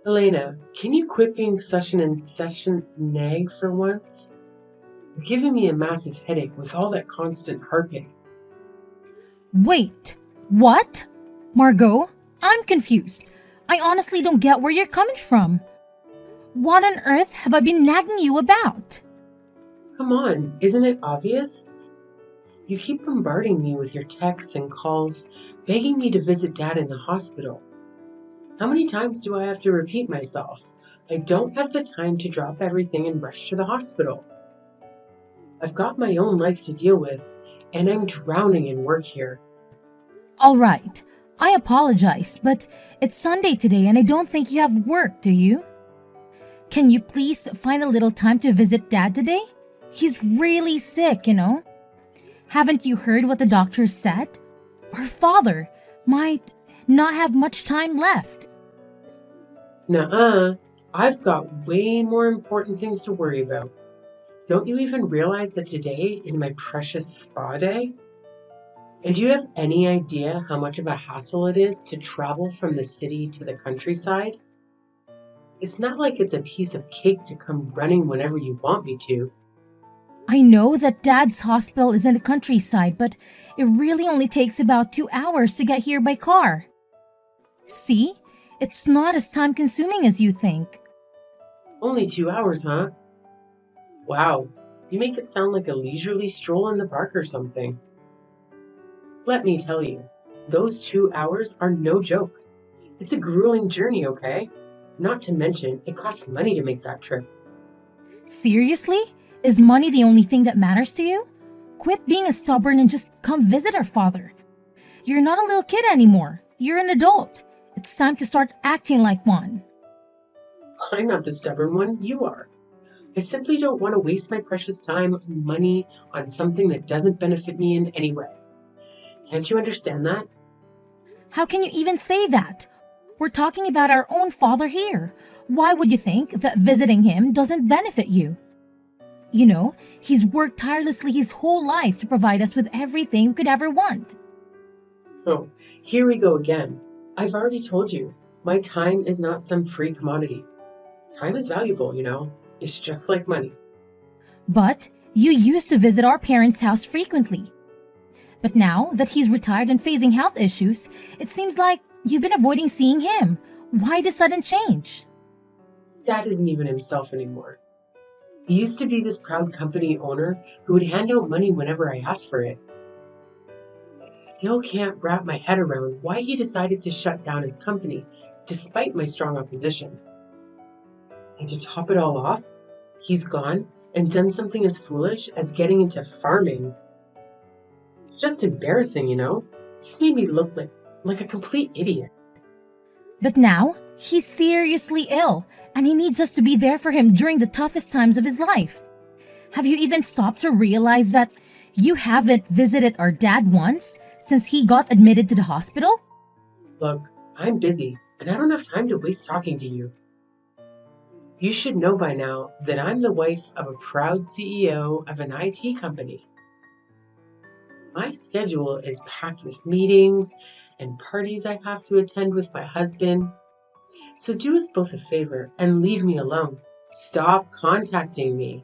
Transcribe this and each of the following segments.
Elena, can you quit being such an incessant nag for once? You're giving me a massive headache with all that constant harping. Wait, what? Margot, I'm confused. I honestly don't get where you're coming from. What on earth have I been nagging you about? Come on, isn't it obvious? You keep bombarding me with your texts and calls, begging me to visit Dad in the hospital. How many times do I have to repeat myself? I don't have the time to drop everything and rush to the hospital. I've got my own life to deal with, and I'm drowning in work here. All right, I apologize, but it's Sunday today and I don't think you have work, do you? Can you please find a little time to visit Dad today? He's really sick. Haven't you heard what the doctor said? Our father might not have much time left. Nuh-uh, I've got way more important things to worry about. Don't you even realize that today is my precious spa day? And do you have any idea how much of a hassle it is to travel from the city to the countryside? It's not like it's a piece of cake to come running whenever you want me to. I know that Dad's hospital is in the countryside, but it really only takes about 2 hours to get here by car. See? It's not as time consuming as you think. Only 2 hours, huh? Wow, you make it sound like a leisurely stroll in the park or something. Let me tell you, those 2 hours are no joke. It's a grueling journey, okay? Not to mention, it costs money to make that trip. Seriously? Is money the only thing that matters to you? Quit being a stubborn and just come visit our father. You're not a little kid anymore. You're an adult. It's time to start acting like one. I'm not the stubborn one, you are. I simply don't want to waste my precious time and money on something that doesn't benefit me in any way. Can't you understand that? How can you even say that? We're talking about our own father here. Why would you think that visiting him doesn't benefit you? He's worked tirelessly his whole life to provide us with everything we could ever want. Oh, here we go again. I've already told you, my time is not some free commodity. Time is valuable. It's just like money. But you used to visit our parents' house frequently. But now that he's retired and facing health issues, it seems like you've been avoiding seeing him. Why the sudden change? Dad isn't even himself anymore. He used to be this proud company owner who would hand out money whenever I asked for it. I still can't wrap my head around why he decided to shut down his company, despite my strong opposition. And to top it all off, he's gone and done something as foolish as getting into farming. It's just embarrassing. He's made me look like a complete idiot. But now, he's seriously ill, and he needs us to be there for him during the toughest times of his life. Have you even stopped to realize that you haven't visited our dad once since he got admitted to the hospital? Look, I'm busy, and I don't have time to waste talking to you. You should know by now that I'm the wife of a proud CEO of an IT company. My schedule is packed with meetings and parties I have to attend with my husband. So do us both a favor and leave me alone. Stop contacting me.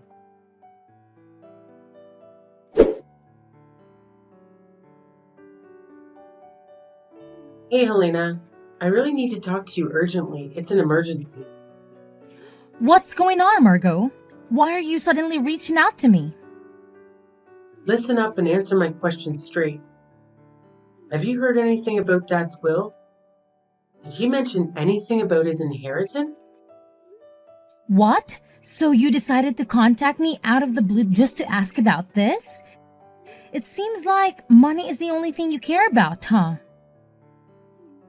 Hey, Helena. I really need to talk to you urgently. It's an emergency. What's going on, Margot? Why are you suddenly reaching out to me? Listen up and answer my question straight. Have you heard anything about Dad's will? Did he mention anything about his inheritance? What? So you decided to contact me out of the blue just to ask about this? It seems like money is the only thing you care about, huh?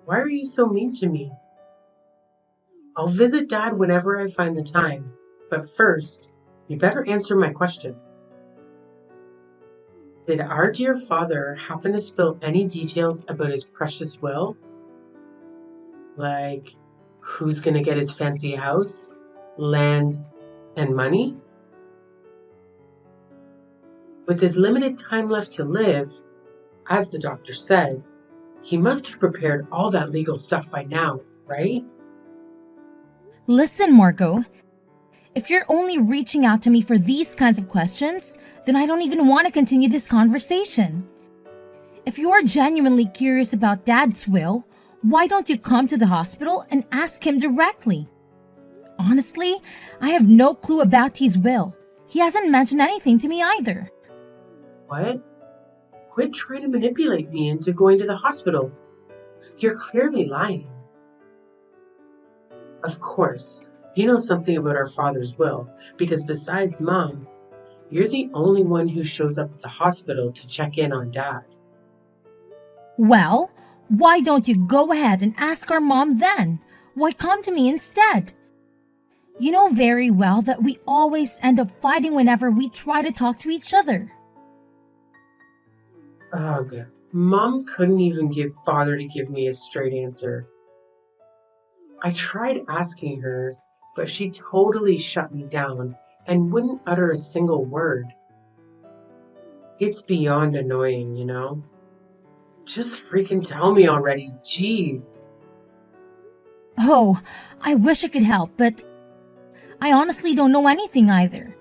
Why are you so mean to me? I'll visit Dad whenever I find the time, but first, you better answer my question. Did our dear father happen to spill any details about his precious will? Like, who's going to get his fancy house, land, and money? With his limited time left to live, as the doctor said, he must have prepared all that legal stuff by now, right? Listen, Margot, if you're only reaching out to me for these kinds of questions, then I don't even want to continue this conversation. If you are genuinely curious about Dad's will, why don't you come to the hospital and ask him directly? Honestly, I have no clue about his will. He hasn't mentioned anything to me either. What? Quit trying to manipulate me into going to the hospital. You're clearly lying. Of course, you know something about our father's will, because besides Mom, you're the only one who shows up at the hospital to check in on Dad. Well, why don't you go ahead and ask our mom then? Why come to me instead? You know very well that we always end up fighting whenever we try to talk to each other. Ugh, Mom couldn't even bother to give me a straight answer. I tried asking her, but she totally shut me down and wouldn't utter a single word. It's beyond annoying, you know? Just freaking tell me already, jeez. Oh, I wish I could help, but I honestly don't know anything either.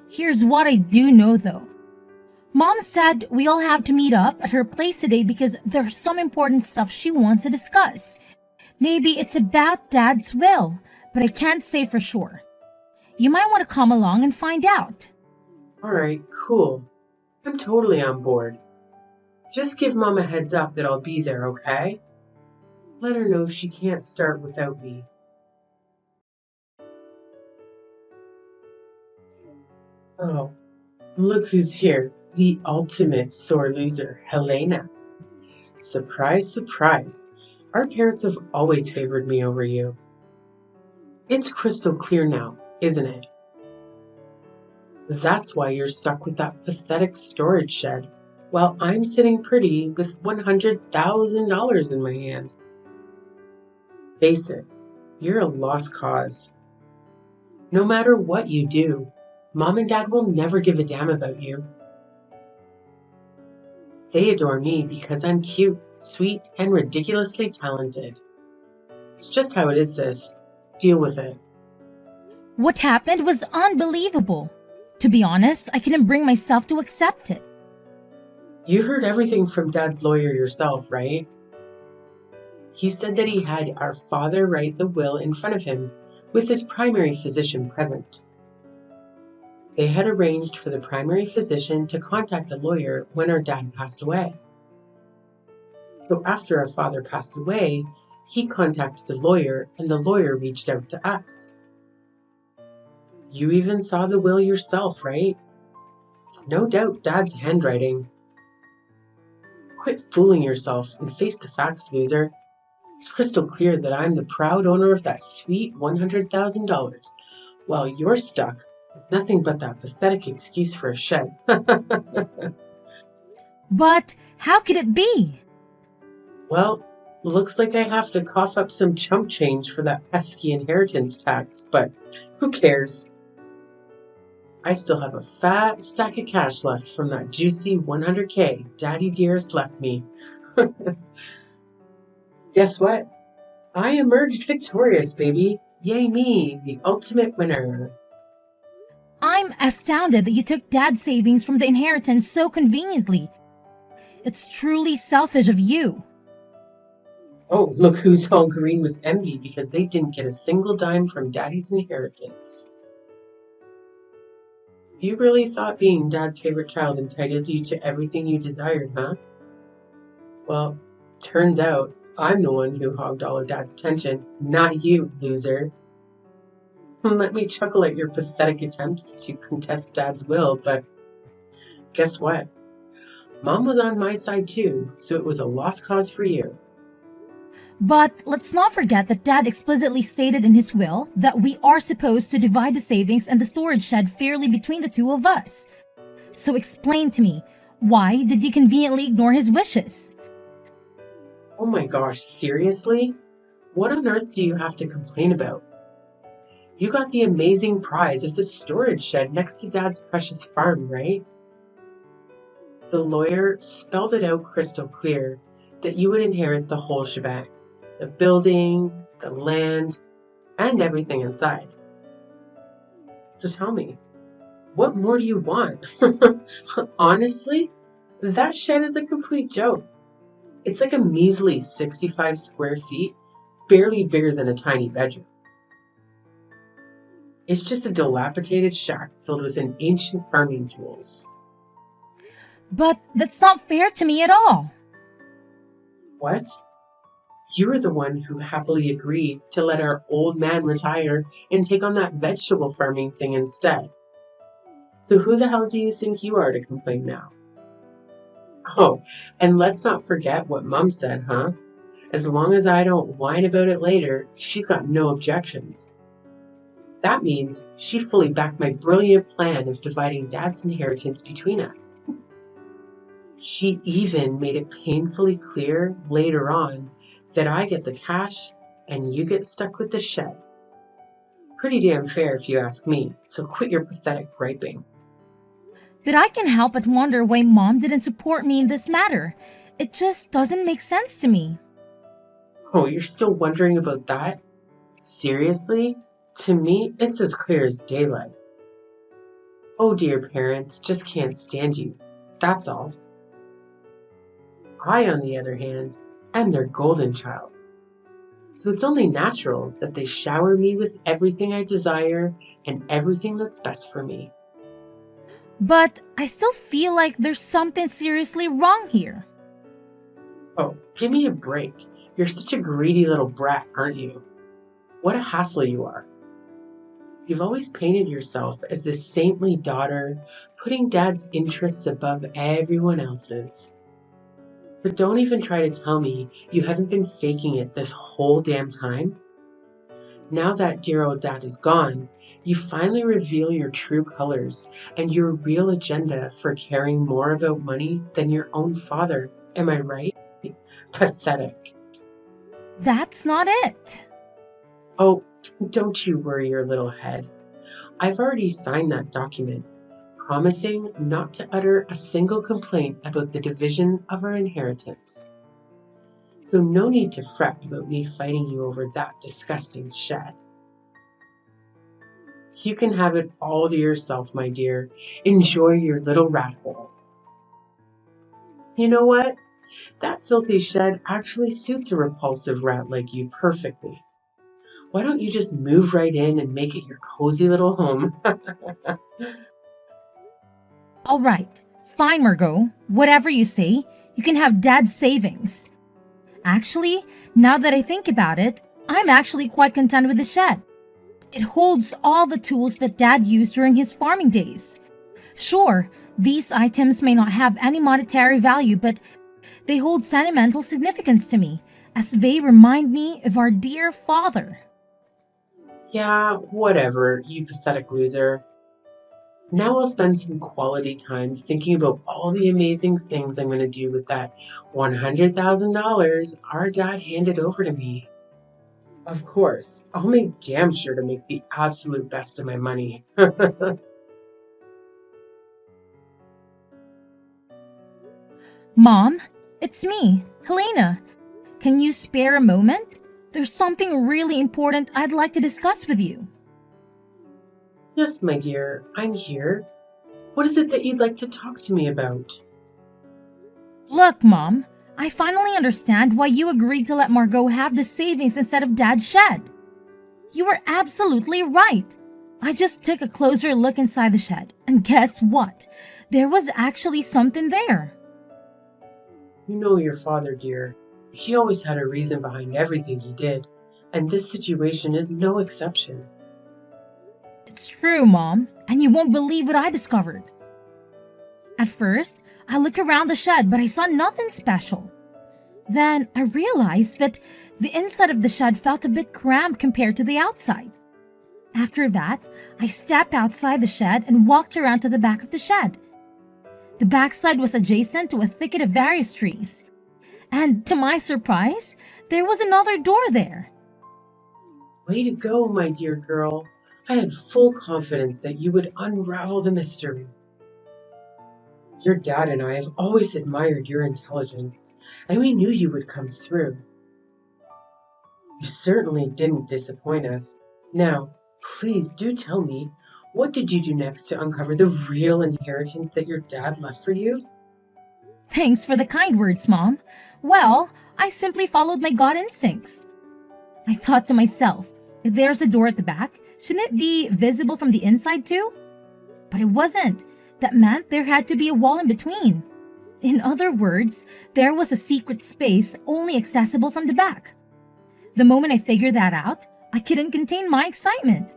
Here's what I do know though. Mom said we all have to meet up at her place today because there's some important stuff she wants to discuss. Maybe it's about Dad's will, but I can't say for sure. You might want to come along and find out. Alright, cool. I'm totally on board. Just give Mom a heads up that I'll be there, okay? Let her know she can't start without me. Oh, look who's here. The ultimate sore loser, Helena. Surprise, surprise. Our parents have always favored me over you. It's crystal clear now, isn't it? That's why you're stuck with that pathetic storage shed, while I'm sitting pretty with $100,000 in my hand. Face it, you're a lost cause. No matter what you do, Mom and Dad will never give a damn about you. They adore me because I'm cute, sweet, and ridiculously talented. It's just how it is, sis. Deal with it. What happened was unbelievable. To be honest, I couldn't bring myself to accept it. You heard everything from Dad's lawyer yourself, right? He said that he had our father write the will in front of him, with his primary physician present. They had arranged for the primary physician to contact the lawyer when our dad passed away. So after our father passed away, he contacted the lawyer and the lawyer reached out to us. You even saw the will yourself, right? It's no doubt Dad's handwriting. Quit fooling yourself and face the facts, loser. It's crystal clear that I'm the proud owner of that sweet $100,000, while you're stuck with nothing but that pathetic excuse for a shed. But how could it be? Well, looks like I have to cough up some chump change for that pesky inheritance tax, but who cares? I still have a fat stack of cash left from that juicy 100K Daddy Dearest left me. Guess what? I emerged victorious, baby. Yay me, the ultimate winner. I'm astounded that you took Dad's savings from the inheritance so conveniently. It's truly selfish of you. Oh, look who's all green with envy because they didn't get a single dime from Daddy's inheritance. You really thought being Dad's favorite child entitled you to everything you desired, huh? Well, turns out I'm the one who hogged all of Dad's attention, not you, loser. Let me chuckle at your pathetic attempts to contest Dad's will, but guess what? Mom was on my side too, so it was a lost cause for you. But let's not forget that Dad explicitly stated in his will that we are supposed to divide the savings and the storage shed fairly between the two of us. So explain to me, why did you conveniently ignore his wishes? Oh my gosh, seriously? What on earth do you have to complain about? You got the amazing prize of the storage shed next to Dad's precious farm, right? The lawyer spelled it out crystal clear that you would inherit the whole shebang. The building, the land, and everything inside. So tell me, what more do you want? Honestly, that shed is a complete joke. It's like a measly 65 square feet, barely bigger than a tiny bedroom. It's just a dilapidated shack filled with an ancient farming tools. But that's not fair to me at all. What? You were the one who happily agreed to let our old man retire and take on that vegetable farming thing instead. So who the hell do you think you are to complain now? Oh, and let's not forget what Mum said, huh? As long as I don't whine about it later, she's got no objections. That means she fully backed my brilliant plan of dividing Dad's inheritance between us. She even made it painfully clear later on that I get the cash and you get stuck with the shed. Pretty damn fair if you ask me, so quit your pathetic griping. But I can't help but wonder why Mom didn't support me in this matter. It just doesn't make sense to me. Oh, you're still wondering about that? Seriously? To me, it's as clear as daylight. Oh dear, parents just can't stand you. That's all. I, on the other hand, am their golden child. So it's only natural that they shower me with everything I desire and everything that's best for me. But I still feel like there's something seriously wrong here. Oh, give me a break. You're such a greedy little brat, aren't you? What a hassle you are. You've always painted yourself as this saintly daughter, putting Dad's interests above everyone else's. But don't even try to tell me you haven't been faking it this whole damn time. Now that dear old Dad is gone, you finally reveal your true colors and your real agenda for caring more about money than your own father. Am I right? Pathetic. That's not it. Oh, don't you worry your little head. I've already signed that document, promising not to utter a single complaint about the division of our inheritance. So no need to fret about me fighting you over that disgusting shed. You can have it all to yourself, my dear. Enjoy your little rat hole. You know what? That filthy shed actually suits a repulsive rat like you perfectly. Why don't you just move right in and make it your cozy little home? All right, fine, Margot. Whatever you say, you can have Dad's savings. Actually, now that I think about it, I'm actually quite content with the shed. It holds all the tools that Dad used during his farming days. Sure, these items may not have any monetary value, but they hold sentimental significance to me, as they remind me of our dear father. Yeah, whatever, you pathetic loser. Now I'll spend some quality time thinking about all the amazing things I'm going to do with that $100,000 our dad handed over to me. Of course, I'll make damn sure to make the absolute best of my money. Mom, it's me, Helena. Can you spare a moment? There's something really important I'd like to discuss with you. Yes, my dear, I'm here. What is it that you'd like to talk to me about? Look, Mom, I finally understand why you agreed to let Margot have the savings instead of Dad's shed. You were absolutely right. I just took a closer look inside the shed, and guess what? There was actually something there. You know your father, dear. He always had a reason behind everything he did, and this situation is no exception. It's true, Mom, and you won't believe what I discovered. At first, I looked around the shed, but I saw nothing special. Then I realized that the inside of the shed felt a bit cramped compared to the outside. After that, I stepped outside the shed and walked around to the back of the shed. The backside was adjacent to a thicket of various trees. And to my surprise, there was another door there. Way to go, my dear girl. I had full confidence that you would unravel the mystery. Your dad and I have always admired your intelligence, and we knew you would come through. You certainly didn't disappoint us, Now, please do tell me, what did you do next to uncover the real inheritance that your dad left for you? Thanks for the kind words, Mom. Well, I simply followed my gut instincts. I thought to myself, if there's a door at the back, shouldn't it be visible from the inside too? But it wasn't. That meant there had to be a wall in between. In other words, there was a secret space only accessible from the back. The moment I figured that out, I couldn't contain my excitement.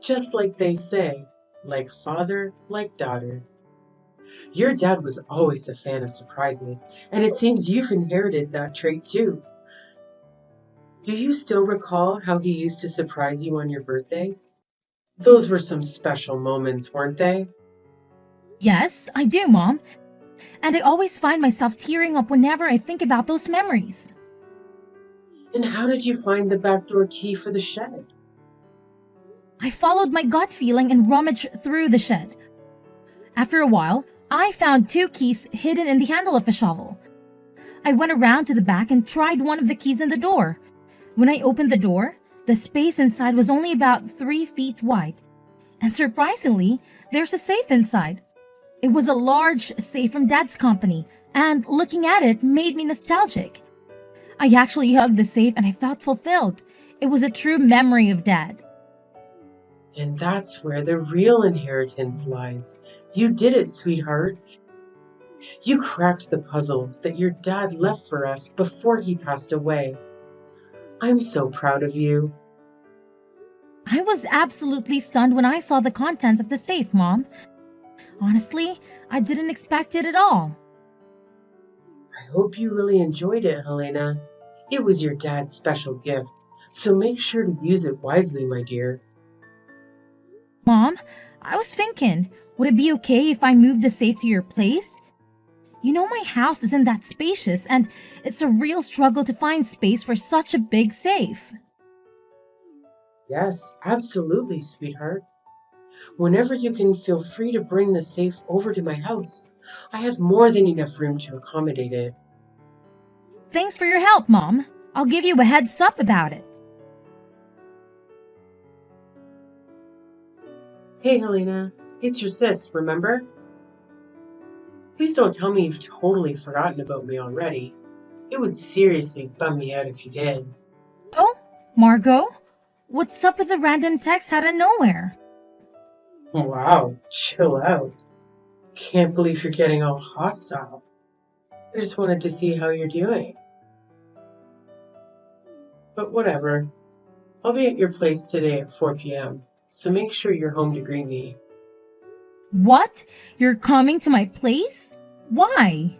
Just like they say, like father, like daughter. Your dad was always a fan of surprises, and it seems you've inherited that trait too. Do you still recall how he used to surprise you on your birthdays? Those were some special moments, weren't they? Yes, I do, Mom. And I always find myself tearing up whenever I think about those memories. And how did you find the back door key for the shed? I followed my gut feeling and rummaged through the shed. After a while, I found two keys hidden in the handle of a shovel. I went around to the back and tried one of the keys in the door. When I opened the door, the space inside was only about 3 feet wide. And surprisingly, there's a safe inside. It was a large safe from Dad's company, and looking at it made me nostalgic. I actually hugged the safe and I felt fulfilled. It was a true memory of Dad. And that's where the real inheritance lies. You did it, sweetheart. You cracked the puzzle that your dad left for us before he passed away. I'm so proud of you. I was absolutely stunned when I saw the contents of the safe, Mom. Honestly, I didn't expect it at all. I hope you really enjoyed it, Helena. It was your dad's special gift, so make sure to use it wisely, my dear. Mom, I was thinking, would it be okay if I moved the safe to your place? You know, my house isn't that spacious, and it's a real struggle to find space for such a big safe. Yes, absolutely, sweetheart. Whenever you can, feel free to bring the safe over to my house. I have more than enough room to accommodate it. Thanks for your help, Mom. I'll give you a heads up about it. Hey, Helena, it's your sis, remember? Please don't tell me you've totally forgotten about me already. It would seriously bum me out if you did. Oh, Margot? What's up with the random text out of nowhere? Wow, chill out. Can't believe you're getting all hostile. I just wanted to see how you're doing. But whatever. I'll be at your place today at 4 p.m., so make sure you're home to greet me. What? You're coming to my place? Why?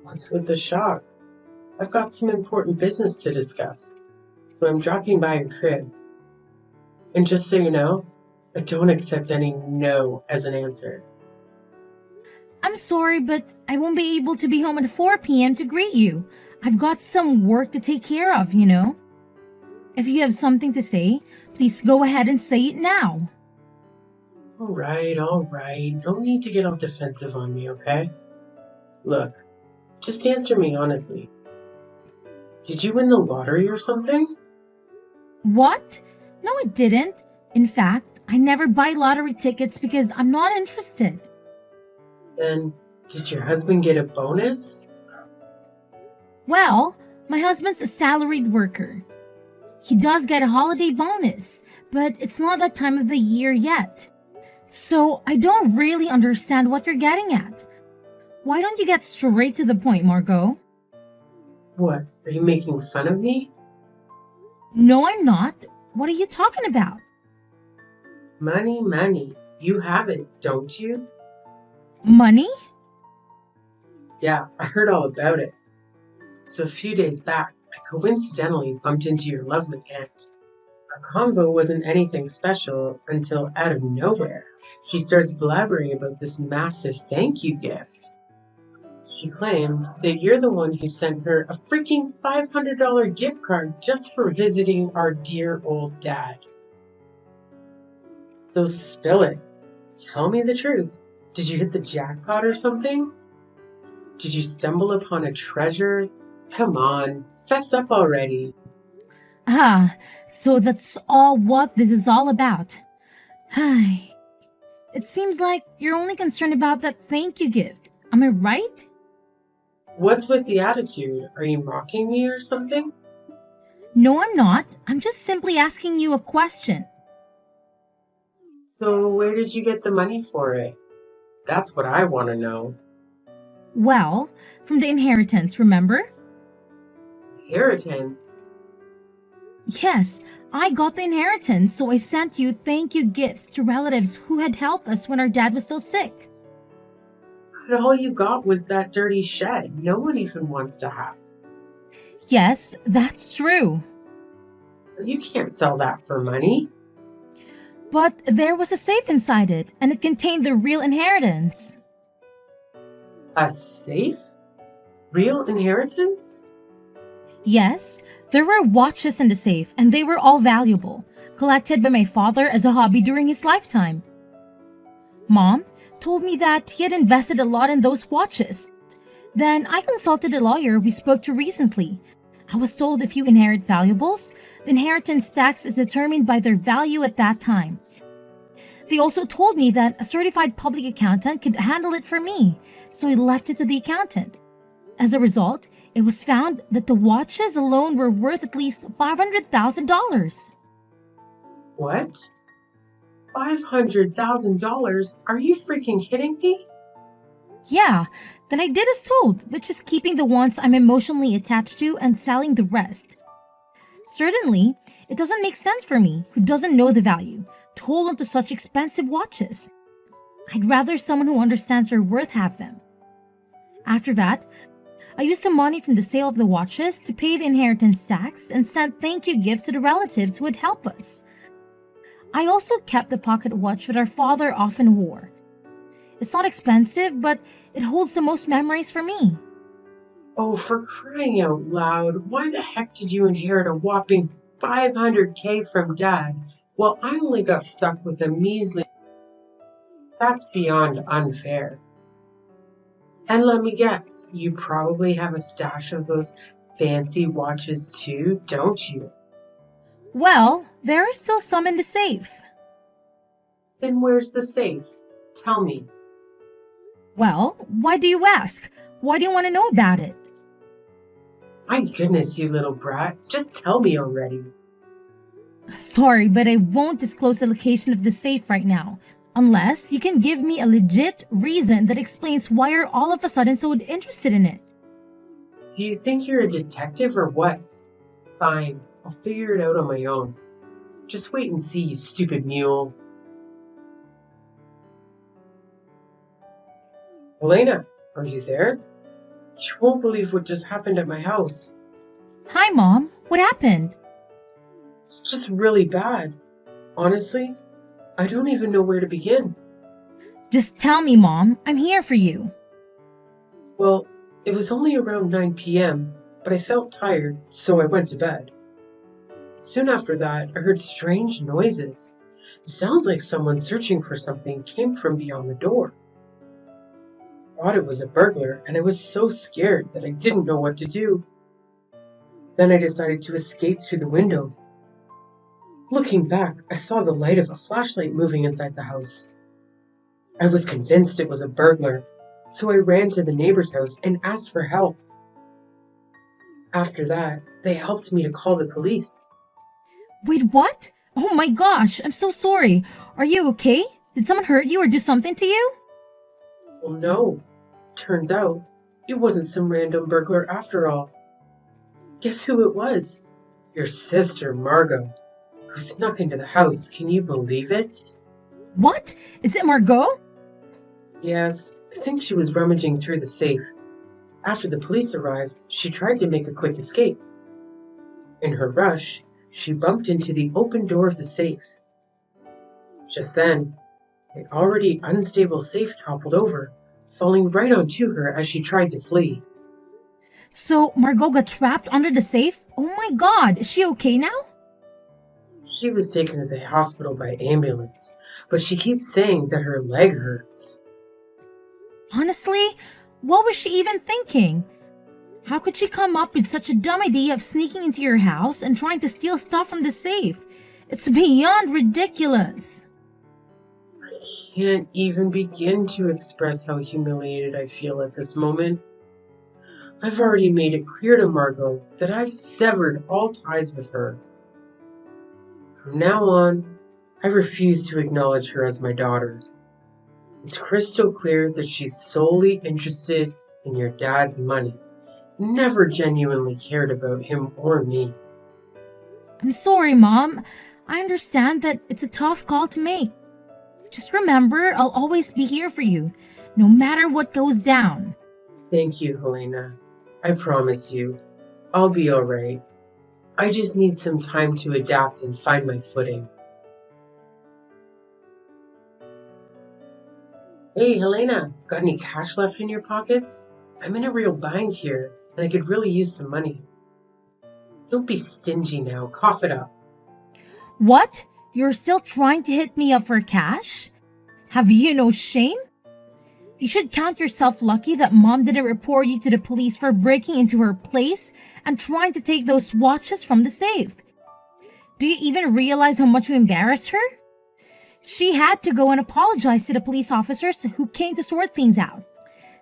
What's with the shock? I've got some important business to discuss, so I'm dropping by your crib. And just so you know, I don't accept any no as an answer. I'm sorry, but I won't be able to be home at 4 p.m. to greet you. I've got some work to take care of, you know. If you have something to say, please go ahead and say it now. All right. No need to get all defensive on me, okay? Look, just answer me honestly. Did you win the lottery or something? What? No, I didn't. In fact, I never buy lottery tickets because I'm not interested. Then, did your husband get a bonus? Well, my husband's a salaried worker. He does get a holiday bonus, but it's not that time of the year yet. So I don't really understand what you're getting at. Why don't you get straight to the point, Margot? What, are you making fun of me? No, I'm not. What are you talking about? Money. You have it, don't you? Money? Yeah, I heard all about it. So a few days back, I coincidentally bumped into your lovely aunt. Our convo wasn't anything special until out of nowhere, she starts blabbering about this massive thank you gift. She claimed that you're the one who sent her a freaking $500 gift card just for visiting our dear old dad. So spill it. Tell me the truth. Did you hit the jackpot or something? Did you stumble upon a treasure? Come on, fess up already. Ah, so that's all what this is all about. It seems like you're only concerned about that thank you gift. Am I right? What's with the attitude? Are you mocking me or something? No, I'm not. I'm just simply asking you a question. So, where did you get the money for it? That's what I want to know. Well, from the inheritance, remember? Inheritance? Yes, I got the inheritance, so I sent you thank you gifts to relatives who had helped us when our dad was still sick. But all you got was that dirty shed no one even wants to have. Yes, that's true. You can't sell that for money. But there was a safe inside it, and it contained the real inheritance. A safe? Real inheritance? Yes, there were watches in the safe, and they were all valuable, collected by my father as a hobby during his lifetime. Mom told me that he had invested a lot in those watches. Then I consulted a lawyer we spoke to recently. I was told if you inherit valuables, the inheritance tax is determined by their value at that time. They also told me that a certified public accountant could handle it for me, so I left it to the accountant. As a result, it was found that the watches alone were worth at least $500,000. What? $500,000? Are you freaking kidding me? Yeah, then I did as told, which is keeping the ones I'm emotionally attached to and selling the rest. Certainly, it doesn't make sense for me, who doesn't know the value, to hold on to such expensive watches. I'd rather someone who understands their worth have them. After that, I used the money from the sale of the watches to pay the inheritance tax and sent thank you gifts to the relatives who would help us. I also kept the pocket watch that our father often wore. It's not expensive, but it holds the most memories for me. Oh, for crying out loud, why the heck did you inherit a whopping 500K from Dad? Well, I only got stuck with a measly. That's beyond unfair. And let me guess, you probably have a stash of those fancy watches too, don't you? Well, there are still some in the safe. Then where's the safe? Tell me. Well, why do you ask? Why do you want to know about it? My goodness, you little brat, just tell me already. Sorry, but I won't disclose the location of the safe right now, unless you can give me a legit reason that explains why you're all of a sudden so interested in it. Do you think you're a detective or what? Fine, I'll figure it out on my own. Just wait and see, you stupid mule. Elena, are you there? You won't believe what just happened at my house. Hi, Mom. What happened? It's just really bad. Honestly, I don't even know where to begin. Just tell me, Mom. I'm here for you. Well, it was only around 9 p.m., but I felt tired, so I went to bed. Soon after that, I heard strange noises. It sounds like someone searching for something came from beyond the door. I thought it was a burglar, and I was so scared that I didn't know what to do. Then I decided to escape through the window. Looking back, I saw the light of a flashlight moving inside the house. I was convinced it was a burglar, so I ran to the neighbor's house and asked for help. After that, they helped me to call the police. Wait, what? Oh my gosh, I'm so sorry. Are you okay? Did someone hurt you or do something to you? Well, no. Turns out, it wasn't some random burglar after all. Guess who it was? Your sister, Margot, who snuck into the house. Can you believe it? What? Is it Margot? Yes, I think she was rummaging through the safe. After the police arrived, she tried to make a quick escape. In her rush, she bumped into the open door of the safe. Just then, the already unstable safe toppled over, falling right onto her as she tried to flee. So Margot got trapped under the safe? Oh my god, is she okay now? She was taken to the hospital by ambulance, but she keeps saying that her leg hurts. Honestly, what was she even thinking? How could she come up with such a dumb idea of sneaking into your house and trying to steal stuff from the safe? It's beyond ridiculous. I can't even begin to express how humiliated I feel at this moment. I've already made it clear to Margot that I've severed all ties with her. From now on, I refuse to acknowledge her as my daughter. It's crystal clear that she's solely interested in your dad's money, never genuinely cared about him or me. I'm sorry, Mom. I understand that it's a tough call to make. Just remember, I'll always be here for you, no matter what goes down. Thank you, Helena. I promise you, I'll be all right. I just need some time to adapt and find my footing. Hey, Helena, got any cash left in your pockets? I'm in a real bind here, and I could really use some money. Don't be stingy now, cough it up. What? You're still trying to hit me up for cash? Have you no shame? You should count yourself lucky that Mom didn't report you to the police for breaking into her place and trying to take those watches from the safe. Do you even realize how much you embarrassed her? She had to go and apologize to the police officers who came to sort things out,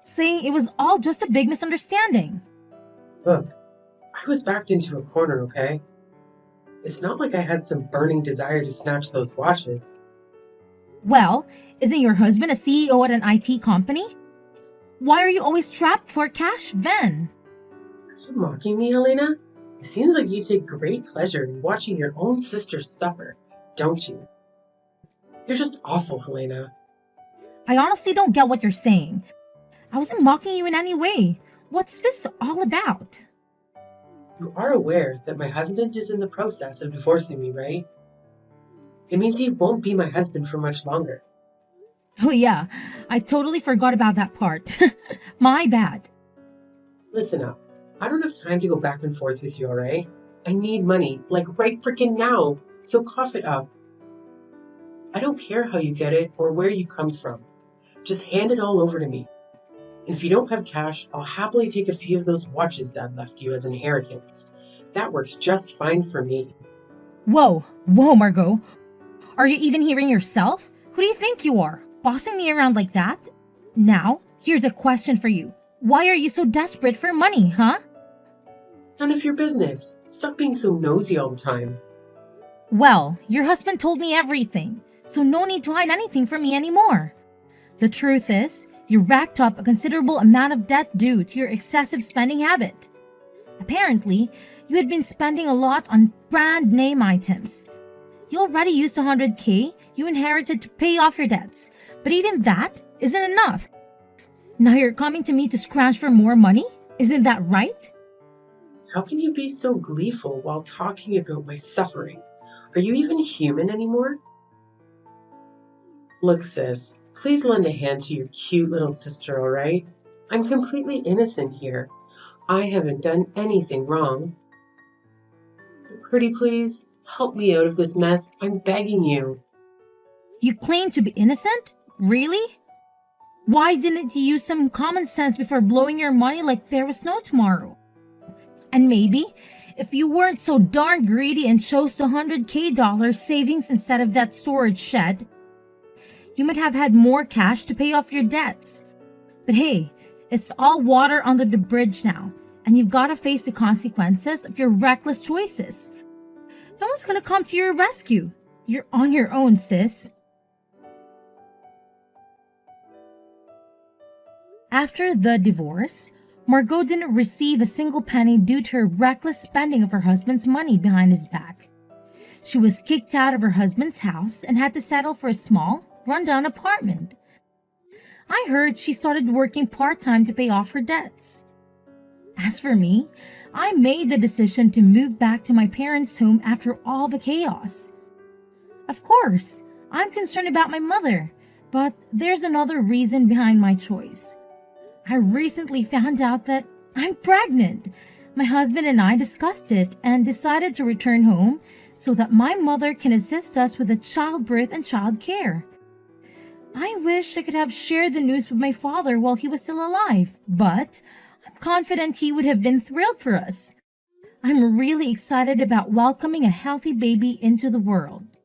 saying it was all just a big misunderstanding. Look, I was backed into a corner, okay? It's not like I had some burning desire to snatch those watches. Well, isn't your husband a CEO at an IT company? Why are you always trapped for cash then? Are you mocking me, Helena? It seems like you take great pleasure in watching your own sister suffer, don't you? You're just awful, Helena. I honestly don't get what you're saying. I wasn't mocking you in any way. What's this all about? You are aware that my husband is in the process of divorcing me, right? It means he won't be my husband for much longer. Oh yeah, I totally forgot about that part. My bad. Listen up. I don't have time to go back and forth with you, alright? I need money, like right freaking now, so cough it up. I don't care how you get it or where you comes from. Just hand it all over to me. And if you don't have cash, I'll happily take a few of those watches Dad left you as inheritance. That works just fine for me. Whoa, Margot. Are you even hearing yourself? Who do you think you are? Bossing me around like that? Now, here's a question for you. Why are you so desperate for money, huh? None of your business. Stop being so nosy all the time. Well, your husband told me everything, so no need to hide anything from me anymore. The truth is, you racked up a considerable amount of debt due to your excessive spending habit. Apparently, you had been spending a lot on brand name items. You already used $100K you inherited to pay off your debts, but even that isn't enough. Now you're coming to me to scratch for more money? Isn't that right? How can you be so gleeful while talking about my suffering? Are you even human anymore? Look, sis, please lend a hand to your cute little sister, alright? I'm completely innocent here. I haven't done anything wrong. So pretty please, help me out of this mess. I'm begging you. You claim to be innocent? Really? Why didn't you use some common sense before blowing your money like there was no tomorrow? And maybe, if you weren't so darn greedy and chose $100K savings instead of that storage shed, you might have had more cash to pay off your debts. But hey, it's all water under the bridge now, and you've got to face the consequences of your reckless choices. No one's gonna come to your rescue. You're on your own, sis. After the divorce, Margot didn't receive a single penny due to her reckless spending of her husband's money behind his back. She was kicked out of her husband's house and had to settle for a small, rundown apartment. I heard she started working part-time to pay off her debts. As for me, I made the decision to move back to my parents' home after all the chaos. Of course, I'm concerned about my mother, but there's another reason behind my choice. I recently found out that I'm pregnant. My husband and I discussed it and decided to return home so that my mother can assist us with the childbirth and childcare. I wish I could have shared the news with my father while he was still alive, but I'm confident he would have been thrilled for us. I'm really excited about welcoming a healthy baby into the world.